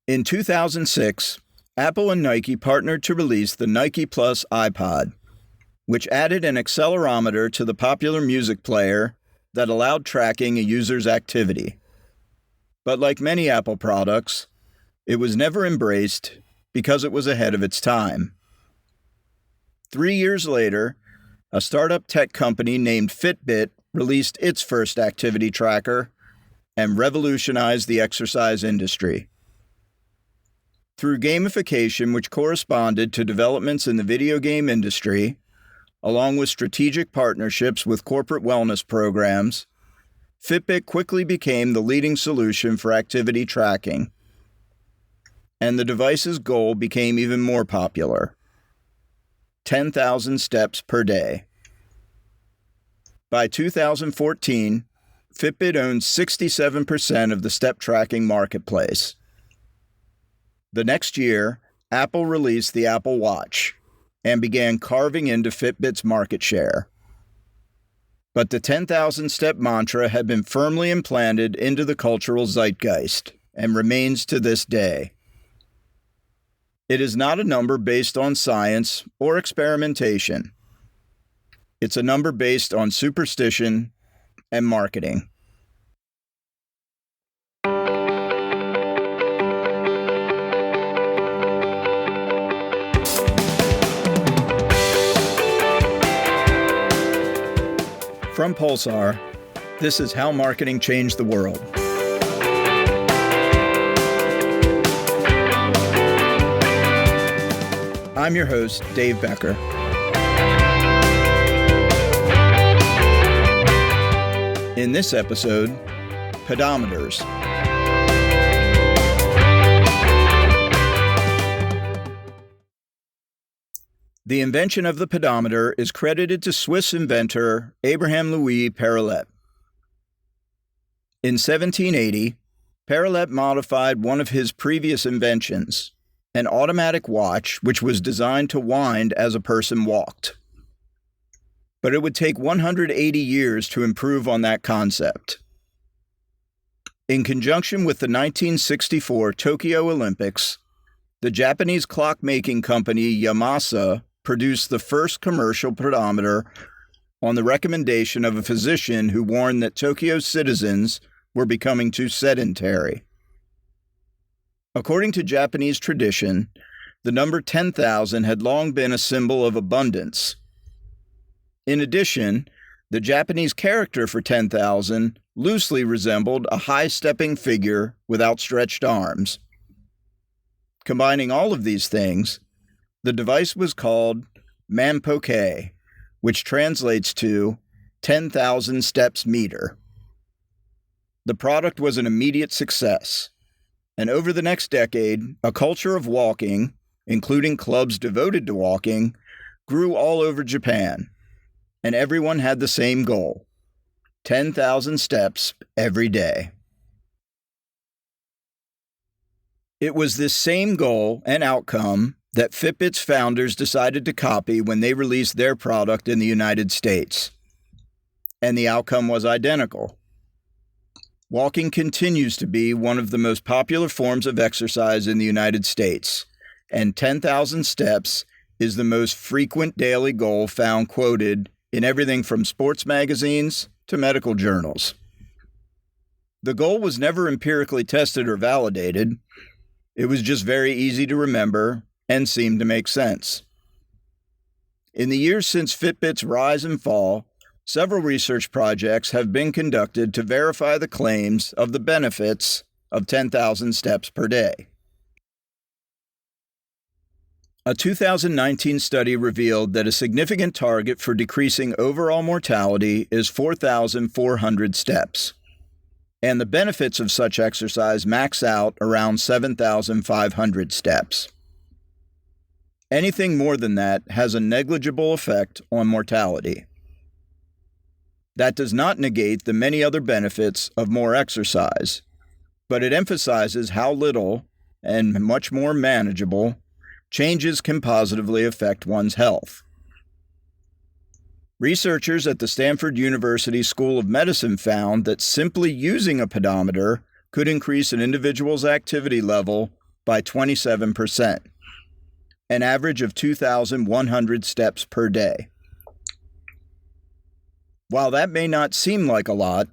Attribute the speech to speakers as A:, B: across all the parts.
A: In 2006, Apple and Nike partnered to release the Nike Plus iPod, which added an accelerometer to the popular music player that allowed tracking a user's activity. But like many Apple products, it was never embraced because it was ahead of its time. 3 years later, a startup tech company named Fitbit released its first activity tracker and revolutionized the exercise industry. Through gamification, which corresponded to developments in the video game industry, along with strategic partnerships with corporate wellness programs, Fitbit quickly became the leading solution for activity tracking. And the device's goal became even more popular: 10,000 steps per day. By 2014, Fitbit owned 67% of the step tracking marketplace. The next year, Apple released the Apple Watch and began carving into Fitbit's market share. But the 10,000 step mantra had been firmly implanted into the cultural zeitgeist and remains to this day. It is not a number based on science or experimentation. It's a number based on superstition and marketing. From Pulsar, this is How Marketing Changed the World. I'm your host, Dave Becker. In this episode, Pedometers. The invention of the pedometer is credited to Swiss inventor Abraham Louis Perellet. In 1780, Perellet modified one of his previous inventions, an automatic watch which was designed to wind as a person walked. But it would take 180 years to improve on that concept. In conjunction with the 1964 Tokyo Olympics, the Japanese clock-making company Yamasa produced the first commercial pedometer on the recommendation of a physician who warned that Tokyo's citizens were becoming too sedentary. According to Japanese tradition, the number 10,000 had long been a symbol of abundance. In addition, the Japanese character for 10,000 loosely resembled a high-stepping figure with outstretched arms. Combining all of these things, the device was called Manpoke, which translates to 10,000 steps meter. The product was an immediate success, and over the next decade, a culture of walking, including clubs devoted to walking, grew all over Japan, and everyone had the same goal: 10,000 steps every day. It was this same goal and outcome that Fitbit's founders decided to copy when they released their product in the United States. And the outcome was identical. Walking continues to be one of the most popular forms of exercise in the United States, and 10,000 steps is the most frequent daily goal found quoted in everything from sports magazines to medical journals. The goal was never empirically tested or validated. It was just very easy to remember and seemed to make sense. In the years since Fitbit's rise and fall, several research projects have been conducted to verify the claims of the benefits of 10,000 steps per day. A 2019 study revealed that a significant target for decreasing overall mortality is 4,400 steps, and the benefits of such exercise max out around 7,500 steps. Anything more than that has a negligible effect on mortality. That does not negate the many other benefits of more exercise, but it emphasizes how little, and much more manageable, changes can positively affect one's health. Researchers at the Stanford University School of Medicine found that simply using a pedometer could increase an individual's activity level by 27%, an average of 2,100 steps per day. While that may not seem like a lot,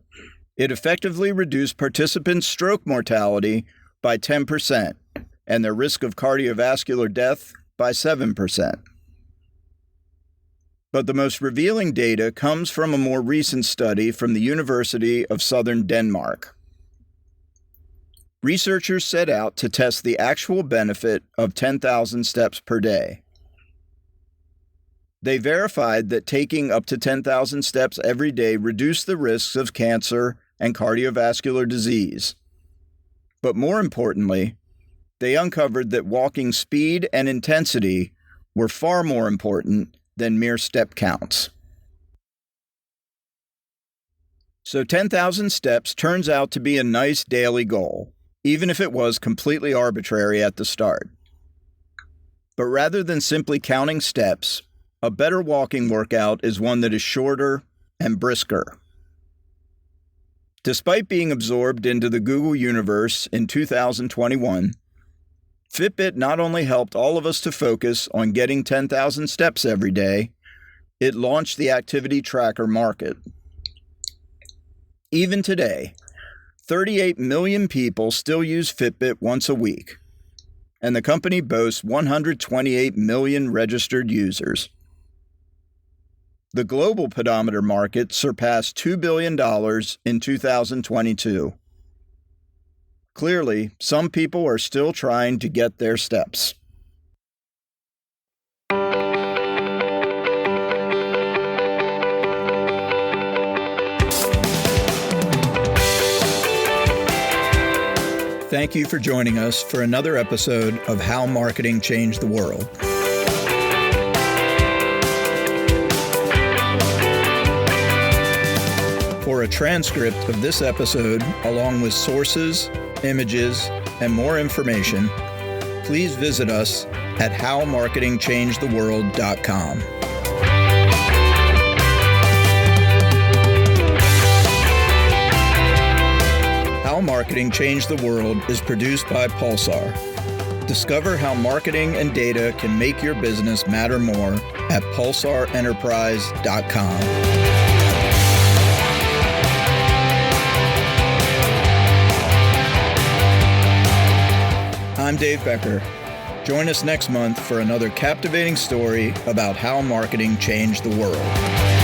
A: it effectively reduced participants' stroke mortality by 10% and their risk of cardiovascular death by 7%. But the most revealing data comes from a more recent study from the University of Southern Denmark. Researchers set out to test the actual benefit of 10,000 steps per day. They verified that taking up to 10,000 steps every day reduced the risks of cancer and cardiovascular disease. But more importantly, they uncovered that walking speed and intensity were far more important than mere step counts. So 10,000 steps turns out to be a nice daily goal, even if it was completely arbitrary at the start. But rather than simply counting steps, a better walking workout is one that is shorter and brisker. Despite being absorbed into the Google universe in 2021, Fitbit not only helped all of us to focus on getting 10,000 steps every day, it launched the activity tracker market. Even today, 38 million people still use Fitbit once a week, and the company boasts 128 million registered users. The global pedometer market surpassed $2 billion in 2022. Clearly, some people are still trying to get their steps. Thank you for joining us for another episode of How Marketing Changed the World. For a transcript of this episode, along with sources, images, and more information, please visit us at howmarketingchangedtheworld.com. How Marketing Changed the World is produced by Pulsar. Discover how marketing and data can make your business matter more at pulsarenterprise.com. I'm Dave Becker. Join us next month for another captivating story about how marketing changed the world.